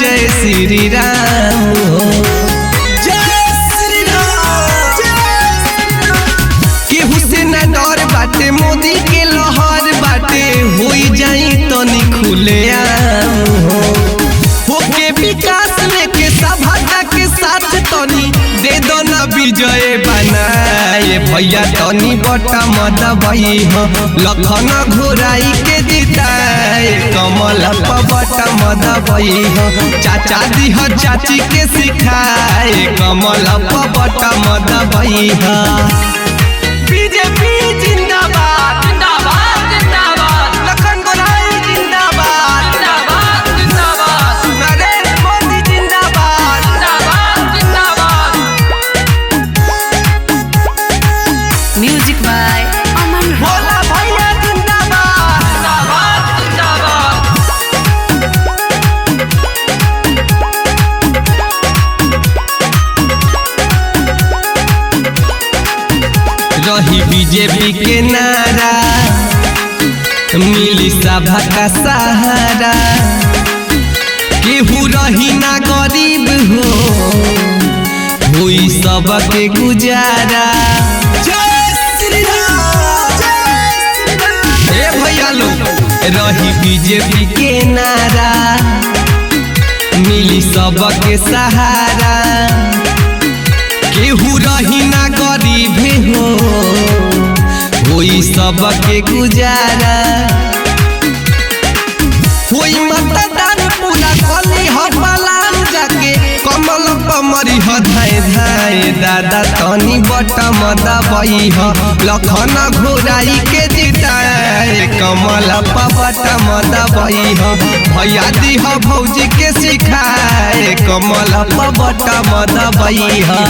जय श्री राम हो। केहू से न डर बाटे, मोदी के लहर बाटे, होई जाई तनी खुले होके विकास लेके सभा के साथ तनी दे दो न विजय बनाए भैया तनी बटा मद भई हो लखन घोराई के जिताए कमल बटा मद भई हो चाचा दी हो चाची के सिखाए कमल बटा मद भई हो। बीजेपी जिंदाबाद जिंदाबाद जिंदाबाद, लखन घोराई जिंदाबाद जिंदाबाद जिंदाबाद, नरेंद्र मोदी जिंदाबाद जिंदाबाद जिंदाबाद। म्यूजिक बाय अमन भोला भैया जिंदाबाद जिंदाबाद जिंदाबाद। रही बीजेपी के नारा मिली सभा का सहारा, केहू रही ना गरीब हो हुई सबके गुजारा। भैया लोग रही बीजेपी के नारा मिली सबके सहारा, केहू रही ना गरीब हो हुई सबके गुजारा। हुई मतदान पूरा कली हो पलान जाके कमल पमरी हो धाए धाए दादा तनी बटा मद भई हो लखन घोराई के जिताए कमल बटा मद भई हो भैया दी हो भौजी के सिखाए कमल बटा मद भई हो।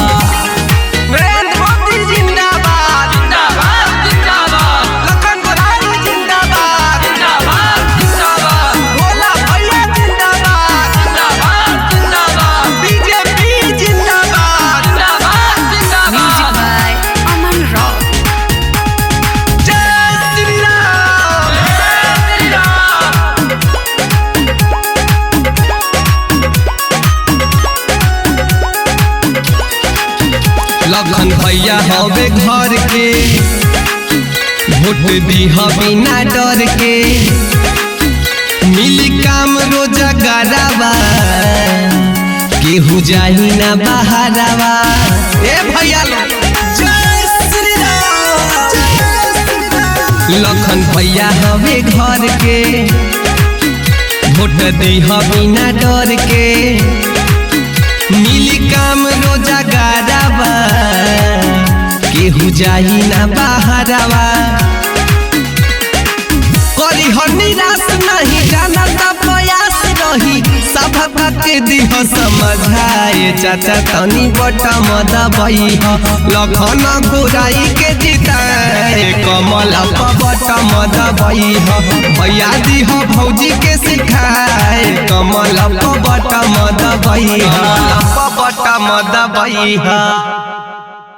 नरेंद्र मोदी जिंदाबाद जिंदाबाद जिंदाबाद, लखन घोराई जिंदाबाद जिंदाबाद जिंदाबाद, भोला भैया जिंदाबाद जिंदाबाद जिंदाबाद, बीजेपी जिंदाबाद जिंदाबाद म्यूजिक जिंदाबाद। By Aman Rock. जय श्री राम जय श्री राम। लखन भैया हवे घर के वोट दी बिना डर के, मिली काम रोजगारवा केहू जाही ना बहारवा। ए भैया जय श्री राम लखन भैया हवे घर के वोट दी बिना डर के, मिली काम रोजगारवा केहू जाही ना बहारवा। करी हो निराश नहीं जानत प्रयास रही सभा के दिह समझाए चाचा तनी बटा मद भई हो लखन घोराई के जिताए कमल बटा मद भई हो भैया दी हो भौजी के सिखाए कमल बटा मद भई हो बटा मद भई हो।